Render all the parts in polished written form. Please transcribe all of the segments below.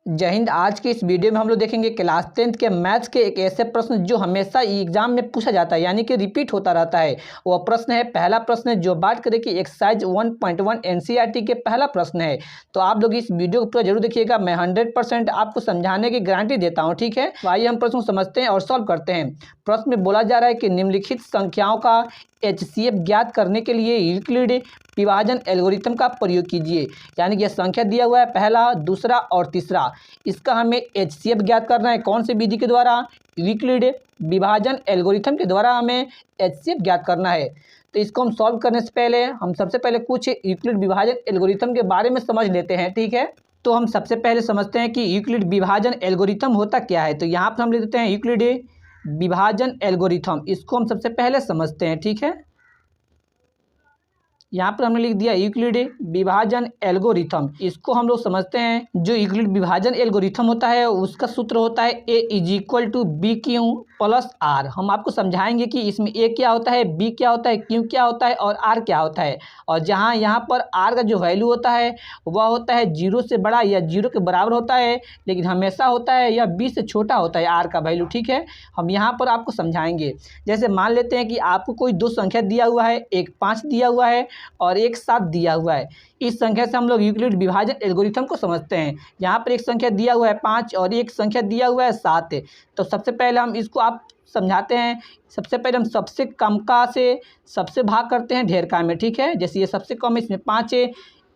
जय हिंद। आज के इस वीडियो में हम लोग देखेंगे क्लास 10th के मैथ्स के एक ऐसे प्रश्न जो हमेशा एग्जाम में पूछा जाता है, यानी कि रिपीट होता रहता है। वह प्रश्न है, पहला प्रश्न है जो बात करें कि एक्सरसाइज 1.1 एनसीईआरटी के पहला प्रश्न है। तो आप लोग इस वीडियो को पूरा जरूर देखिएगा, मैं 100% आपको समझाने की गारंटी देता हूँ। ठीक है, तो आइए हम प्रश्न को समझते हैं और सॉल्व करते हैं। प्रश्न में बोला जा रहा है कि निम्नलिखित संख्याओं का एचसीएफ ज्ञात करने के लिए यूक्लिड विभाजन एल्गोरिथम का प्रयोग कीजिए। यानी कि यह संख्या दिया हुआ है, पहला, दूसरा और तीसरा। इसका हमें एचसीएफ ज्ञात करना है। कौन सी विधि के द्वारा? यूक्लिड विभाजन एल्गोरिथम के द्वारा हमें एचसीएफ ज्ञात करना है। तो इसको हम सॉल्व करने से पहले हम सबसे पहले कुछ यूक्लिड विभाजन एल्गोरिथम के बारे में समझ लेते हैं। ठीक है, तो हम सबसे पहले समझते हैं कि यूक्लिड विभाजन एल्गोरिथम होता क्या है। तो यहाँ पर हम लिख देते हैं यूक्लिड विभाजन एल्गोरिथम। इसको हम सबसे पहले समझते हैं। ठीक है, यहाँ पर हमने लिख दिया यूक्लिड विभाजन एल्गोरिथम। इसको हम लोग समझते हैं। जो यूक्लिड विभाजन एल्गोरिथम होता है उसका सूत्र होता है A is equal to B Q plus R. हम आपको समझाएंगे कि इसमें ए क्या होता है, बी क्या होता है, क्यू क्या होता है और आर क्या होता है। और जहाँ यहाँ पर आर का जो वैल्यू होता है वह होता है 0 से बड़ा या 0 के बराबर होता है, लेकिन हमेशा होता है यह बी से छोटा होता है आर का वैल्यू। ठीक है, हम यहाँ पर आपको समझाएंगे। जैसे मान लेते हैं कि आपको कोई दो संख्या दिया हुआ है, एक 5 दिया हुआ है और एक 7 दिया हुआ है। इस संख्या से हम लोग यूक्लिड विभाजन एल्गोरिथम को समझते हैं। यहाँ पर एक संख्या दिया हुआ है 5 और एक संख्या दिया हुआ है 7। तो सबसे पहले हम इसको आप समझाते हैं। सबसे पहले हम सबसे कम का से सबसे भाग करते हैं ढेर का में। ठीक है, जैसे ये सबसे कम है, इसमें 5 है,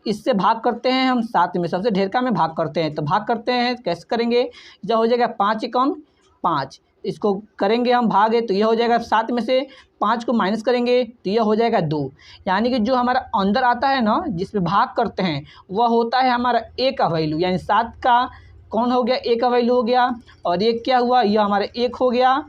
इससे भाग करते हैं हम 7 में, सबसे ढेर का में भाग करते हैं। तो भाग करते हैं कैसे करेंगे? जब हो जाएगा 5 कम 5, इसको करेंगे हम भागे तो यह हो जाएगा 7 में से 5 को माइनस करेंगे तो यह हो जाएगा 2। यानी कि जो हमारा अंदर आता है ना, जिसमें भाग करते हैं, वह होता है हमारा ए का वैल्यू। यानी 7 का कौन हो गया? ए का वैल्यू हो गया। और एक क्या हुआ? यह हमारा 1 हो गया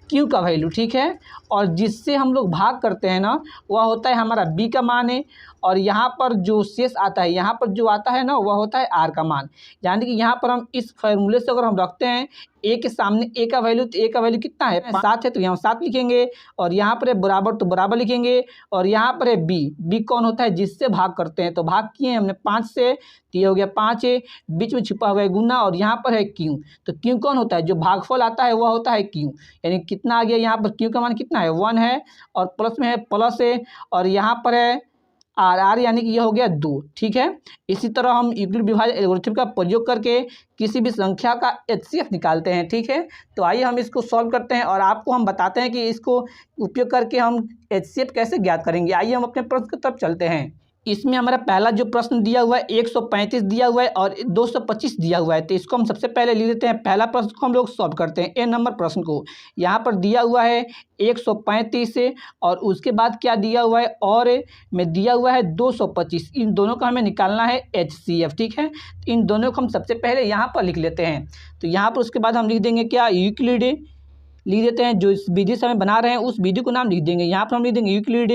क्यू का वैल्यू। ठीक है, और जिससे हम लोग भाग करते हैं ना, वह होता है हमारा बी का मान है। और यहाँ पर जो शेष आता है, यहाँ पर जो आता है ना, वह होता है आर का मान। यानी कि यहाँ पर हम इस फॉर्मूले से अगर हम रखते हैं ए के सामने ए का वैल्यू, तो ए का वैल्यू कितना है? 7 है, तो यहाँ 7 लिखेंगे। और यहाँ पर है बराबर, तो बराबर लिखेंगे। और यहाँ पर है बी, बी कौन होता है? जिससे भाग करते हैं। तो भाग किए हमने 5 से, तो ये हो गया 5 है, बीच में छिपा हुआ है गुना। और यहाँ पर है क्यू, तो क्यू कौन होता है? जो भागफल आता है वह होता है क्यू। यानी कितना आ गया? यहाँ पर क्यू का मान कितना है? 1 है। और प्लस में है प्लस है, और यहाँ पर है आर, आर यानी कि यह हो गया 2। ठीक है, इसी तरह हम यूक्लिड विभाजन एल्गोरिथम का प्रयोग करके किसी भी संख्या का एचसीएफ निकालते हैं। ठीक है, तो आइए हम इसको सॉल्व करते हैं और आपको हम बताते हैं कि इसको उपयोग करके हम एचसीएफ कैसे ज्ञात करेंगे। आइए हम अपने प्रश्न की तरफ चलते हैं। इसमें हमारा पहला जो प्रश्न दिया हुआ है 135 दिया हुआ है और 225 दिया हुआ है। तो इसको हम सबसे पहले लिख देते हैं। पहला प्रश्न को हम लोग सॉल्व करते हैं, ए नंबर प्रश्न को। यहाँ पर दिया हुआ है 135 और उसके बाद क्या दिया हुआ है? और में दिया हुआ है 225। इन दोनों का हमें निकालना है एचसीएफ। ठीक है, इन दोनों को हम सबसे पहले यहाँ पर लिख लेते हैं। तो यहाँ पर उसके बाद हम लिख देंगे क्या? यूक्लिड लिख देते हैं। जो इस विधि से हमें बना रहे हैं उस विधि को नाम लिख देंगे। यहाँ पर हम लिख देंगे यूक्लिड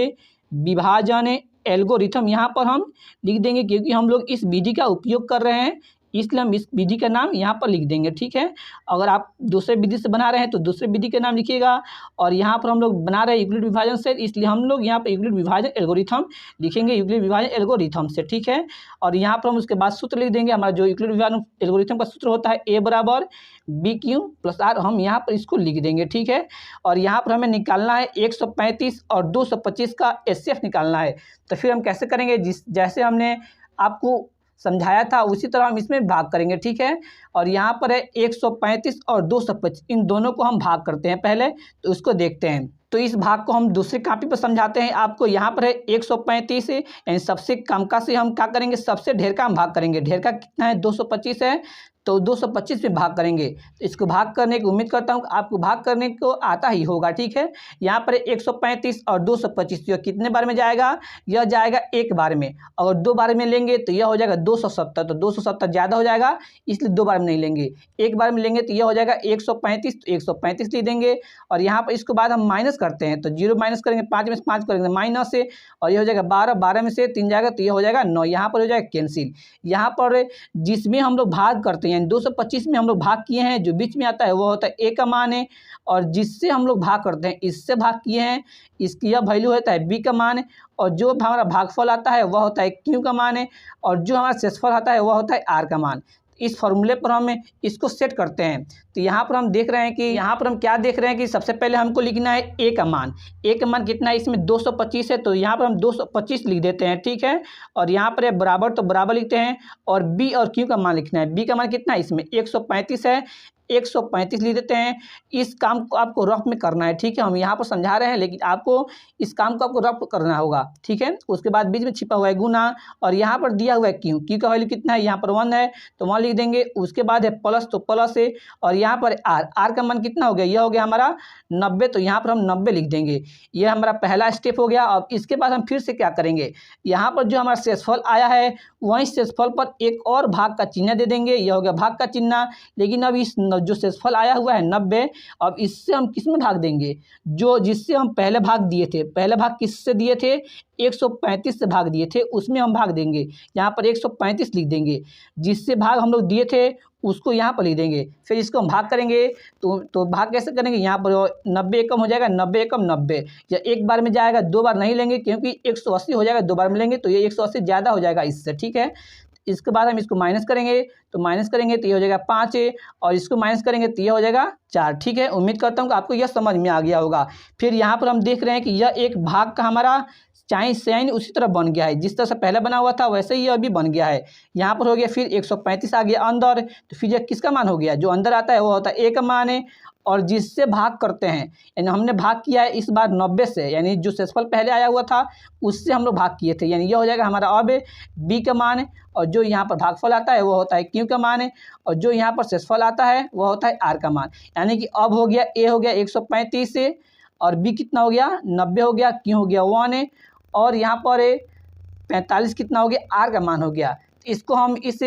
विभाजन एल्गोरिथम। यहाँ पर हम लिख देंगे क्योंकि हम लोग इस विधि का उपयोग कर रहे हैं, इसलिए हम इस विधि का नाम यहाँ पर लिख देंगे। ठीक है, अगर आप दूसरे विधि से बना रहे हैं तो दूसरे विधि का नाम लिखिएगा। और यहाँ पर हम लोग बना रहे हैं यूक्लिड विभाजन से, इसलिए हम लोग यहाँ पर यूक्लिड विभाजन एल्गोरिथम लिखेंगे, यूक्लिड विभाजन एल्गोरिथम से। ठीक है, और यहाँ पर हम उसके बाद सूत्र लिख देंगे। हमारा जो यूक्लिड विभाजन एल्गोरिथम का सूत्र होता है ए बराबर बी क्यू प्लस आर, हम यहाँ पर इसको लिख देंगे। ठीक है, और यहाँ पर हमें निकालना है 135 और 225 का एचसीएफ निकालना है। तो फिर हम कैसे करेंगे? जैसे हमने आपको समझाया था उसी तरह हम इसमें भाग करेंगे। ठीक है, और यहाँ पर है 135 और 225, इन दोनों को हम भाग करते हैं पहले, तो उसको देखते हैं। तो इस भाग को हम दूसरी कॉपी पर समझाते हैं आपको। यहाँ पर है 135 यानी सबसे कम का से हम क्या करेंगे? सबसे ढेर का हम भाग करेंगे। ढेर का कितना है? 225 है, तो 225 में भाग करेंगे। तो इसको भाग करने की उम्मीद करता हूँ आपको भाग करने को आता ही होगा। ठीक है, यहाँ पर 135 और 225, यह कितने बार में जाएगा? यह जाएगा एक बार में। अगर 2 बार में लेंगे तो यह हो जाएगा 270। तो 270 ज़्यादा हो जाएगा, इसलिए 2 बार में नहीं लेंगे। एक बार में लेंगे तो यह हो जाएगा 135, तो 135 लिख देंगे। और यहाँ पर इसके बाद हम माइनस करते हैं, तो 0 माइनस करेंगे, 5 में से 5 करेंगे माइनस से, और यह हो जाएगा 12, 12 में से 3 जाएगा तो यह हो जाएगा 9। यहाँ पर हो जाएगा कैंसिल। यहाँ पर जिसमें हम लोग भाग करते हैं यानी 225 में हम लोग भाग किए हैं, जो बीच में आता है वो होता है ए का मान है। और जिससे हम लोग भाग करते हैं इससे भाग किए हैं, इसकी यह वैल्यू होता है बी का मान है। और जो हमारा भागफल आता है वह होता है क्यू का मान है। और जो हमारा शेषफल आता है वह होता है आर का मान। इस फॉर्मूले पर हम इसको सेट करते हैं। तो यहाँ पर हम देख रहे हैं कि यहाँ पर हम क्या देख रहे हैं कि सबसे पहले हमको लिखना है ए का मान। ए का मान कितना है, इसमें 225 है, तो यहाँ पर हम 225 लिख देते हैं, ठीक है। और यहाँ पर है बराबर, तो बराबर लिखते हैं। और बी और क्यू का मान लिखना है। बी का मान कितना है, इसमें 135 है, 135 लिख देते हैं। इस काम को आपको रफ में करना है, ठीक है। हम यहाँ पर समझा रहे हैं, लेकिन आपको इस काम को आपको रफ करना होगा, ठीक है। उसके बाद बीच में छिपा हुआ है गुना, और यहाँ पर दिया हुआ है क्यू। क्यू का वैल्यू कितना है, यहाँ पर 1 है, तो 1 लिख देंगे। उसके बाद है प्लस, तो प्लस है। और यहाँ पर आर, आर का मान कितना हो गया, यह हो गया हमारा 90, तो यहाँ पर हम 90 लिख देंगे। यह हमारा पहला स्टेप हो गया। अब इसके बाद हम फिर से क्या करेंगे, यहाँ पर जो हमारा शेषफल आया है, वहीं शेषफल पर एक और भाग का चिन्ह दे देंगे। यह हो गया भाग का चिन्ह। लेकिन अब इस जो शेषफल आया हुआ है 90, अब इससे हम किस में भाग देंगे, जो जिससे हम पहले भाग दिए थे। पहले भाग किससे दिए थे, 135 से भाग दिए थे, उसमें हम भाग देंगे। यहाँ पर 135 लिख देंगे। जिससे भाग हम लोग दिए थे उसको यहाँ पर लिख देंगे। फिर इसको हम भाग करेंगे, तो भाग कैसे करेंगे, यहाँ पर 90 एकम हो जाएगा, 90 एकम 90। या एक बार में जाएगा, दो बार नहीं लेंगे, क्योंकि 180 हो जाएगा, दो बार में लेंगे तो ये 180 ज़्यादा हो जाएगा इससे, ठीक है। इसके बाद हम इसको माइनस करेंगे, तो माइनस करेंगे तो ये हो जाएगा 5, और इसको माइनस करेंगे तो ये हो जाएगा 4, ठीक है। उम्मीद करता हूँ कि आपको यह समझ में आ गया होगा। फिर यहाँ पर हम देख रहे हैं कि यह एक भाग का हमारा चाहे साइन उसी तरह बन गया है, जिस तरह से पहले बना हुआ था वैसे ही यह भी बन गया है। यहाँ पर हो गया, फिर 135 आ गया अंदर, तो फिर यह किसका मान हो गया, जो अंदर आता है वो होता है ए का मान है। और जिससे भाग करते हैं, यानी हमने भाग किया है इस बार 90 से, यानी जो शेषफल पहले आया हुआ था उससे हम लोग भाग किए थे, यानी यह हो जाएगा हमारा अब बी का मान है। और जो यहाँ पर भागफल आता है वो होता है क्यू का मान है, और जो यहाँ पर शेषफल आता है वो होता है आर का मान। यानी कि अब हो गया ए हो गया 135 से, और बी कितना हो गया 90 हो गया, क्यू हो गया 1 है, और यहाँ पर 45 कितना हो गया, आर का मान हो गया। इसको हम इस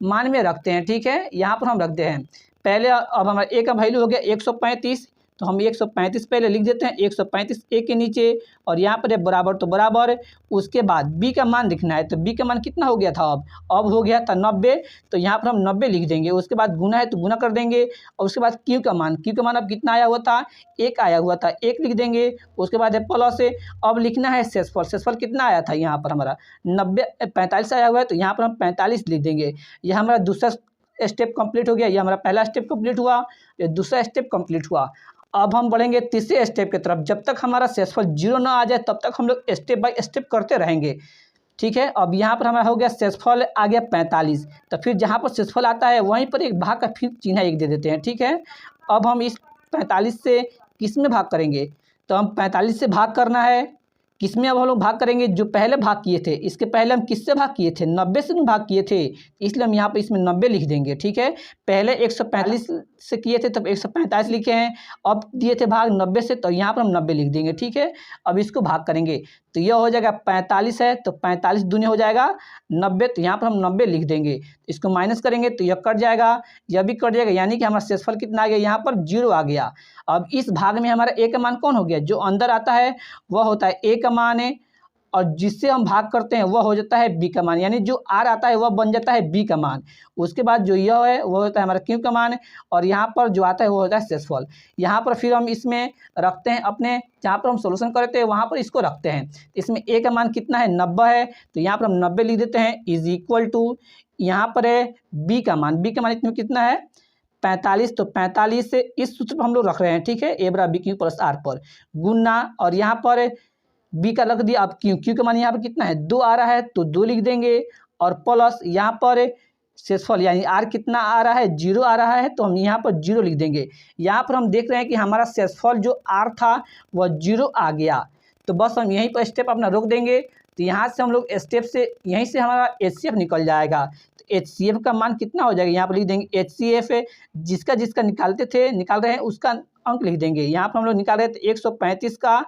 मान में रखते हैं, ठीक है। यहाँ पर हम रखते हैं पहले, अब हमारा ए का वैल्यू हो गया 135, तो हम 135 पहले लिख देते हैं, 135 ए के नीचे, और यहाँ पर है बराबर, तो बराबर। उसके बाद बी का मान लिखना है, तो बी का मान कितना हो गया था, अब हो गया था 90, तो यहाँ पर हम 90 लिख देंगे। उसके बाद गुना है तो गुना कर देंगे। और उसके बाद क्यू का मान, क्यू का मान अब कितना आया हुआ था, 1 आया हुआ था, 1 लिख देंगे। उसके बाद है प्लस है, अब लिखना है शेषफल। शेषफल कितना आया था, यहाँ पर हमारा 45 आया हुआ है, तो यहाँ पर हम 45 लिख देंगे। यह हमारा दूसरा स्टेप कंप्लीट हो गया। ये हमारा पहला स्टेप कंप्लीट हुआ, ये दूसरा स्टेप कंप्लीट हुआ। अब हम बढ़ेंगे तीसरे स्टेप की तरफ। जब तक हमारा शेषफल 0 ना आ जाए तब तक हम लोग स्टेप बाय स्टेप करते रहेंगे, ठीक है। अब यहाँ पर हमारा हो गया शेषफल आ गया 45, तो फिर जहाँ पर शेषफल आता है वहीं पर एक भाग का फिर चिन्ह 1 दे देते हैं, ठीक है। अब हम इस 45 से किस में भाग करेंगे, तो हम 45 से भाग करना है किसमें, अब हम लोग भाग करेंगे जो पहले भाग किए थे। इसके पहले हम किससे भाग किए थे, 90 से भाग किए थे, इसलिए हम यहाँ पर इसमें 90 लिख देंगे, ठीक है। पहले 145 से किए थे तब 145 लिखे हैं, अब दिए थे भाग 90 से, तो यहाँ पर हम 90 लिख देंगे, ठीक है। अब इसको भाग करेंगे तो यह हो जाएगा 45 है, तो 45 दूनी हो जाएगा 90, तो यहाँ पर हम 90 लिख देंगे। इसको माइनस करेंगे तो यह कट जाएगा, यह भी कट जाएगा, यानी कि हमारा शेषफल कितना आ गया, यहाँ पर 0 आ गया। अब इस भाग में हमारा ए का मान कौन हो गया, जो अंदर आता है वह होता है ए का मान है, और जिससे हम भाग करते हैं वह हो जाता है बी का मान, यानी जो आर आता है वह बन जाता है बी का मान। उसके बाद जो यह है वह होता है हमारा क्यू का मान, और यहाँ पर जो आता है वो होता है शेषफल। यहाँ पर फिर हम इसमें रखते हैं अपने, जहाँ पर हम सोल्यूशन करते हैं वहाँ पर इसको रखते हैं। इसमें ए का मान कितना है, 90 है, तो यहाँ पर हम 90 लिख देते हैं, इज इक्वल टू यहाँ पर है बी का मान। बी का मान इसमें कितना है 45, तो 45 से इस सूत्र पर हम लोग रख रहे हैं, ठीक है। ए बराबर बी क्यू प्लस आर पर गुना, और यहाँ पर बी का रख दिया। अब क्यू, क्यू का मान यहाँ पर कितना है 2 आ रहा है, तो 2 लिख देंगे, और प्लस यहाँ पर शेषफल यानी आर कितना आ रहा है 0 आ रहा है, तो हम यहाँ पर 0 लिख देंगे। यहाँ पर हम देख रहे हैं कि हमारा शेषफल जो आर था वह 0 आ गया, तो बस हम यहीं पर स्टेप अपना रोक देंगे। तो यहाँ से हम लोग स्टेप से यहीं से हमारा HCF निकल जाएगा। तो HCF का मान कितना हो जाएगा, यहाँ पर लिख देंगे HCF है, जिसका जिसका निकाल रहे हैं उसका अंक लिख देंगे। यहाँ पर हम लोग निकाल रहे थे 135 का,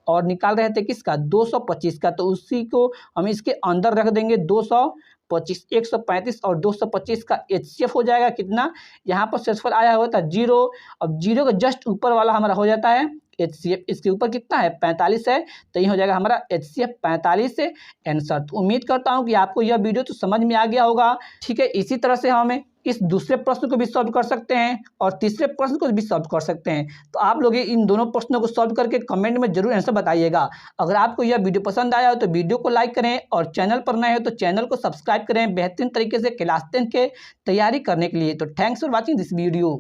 और निकाल रहे थे किसका 225 का, तो उसी को हम इसके अंदर रख देंगे 225। 135 और 225 का HCF हो जाएगा कितना, यहाँ पर शेषफल आया हुआ था 0, अब 0 के जस्ट ऊपर वाला हमारा हो जाता है HCF। इसके ऊपर कितना है 45 है, तो ये हो जाएगा हमारा HCF 45 से आंसर। तो उम्मीद करता हूँ कि आपको यह वीडियो तो समझ में आ गया होगा, ठीक है। इसी तरह से हमें इस दूसरे प्रश्न को भी सॉल्व कर सकते हैं और तीसरे प्रश्न को भी सॉल्व कर सकते हैं। तो आप लोग इन दोनों प्रश्नों को सॉल्व करके कमेंट में जरूर आंसर बताइएगा। अगर आपको यह वीडियो पसंद आया हो तो वीडियो को लाइक करें और चैनल पर नए हो तो चैनल को सब्सक्राइब करें बेहतरीन तरीके से क्लास 10 के तैयारी करने के लिए। तो thanks for watching this video.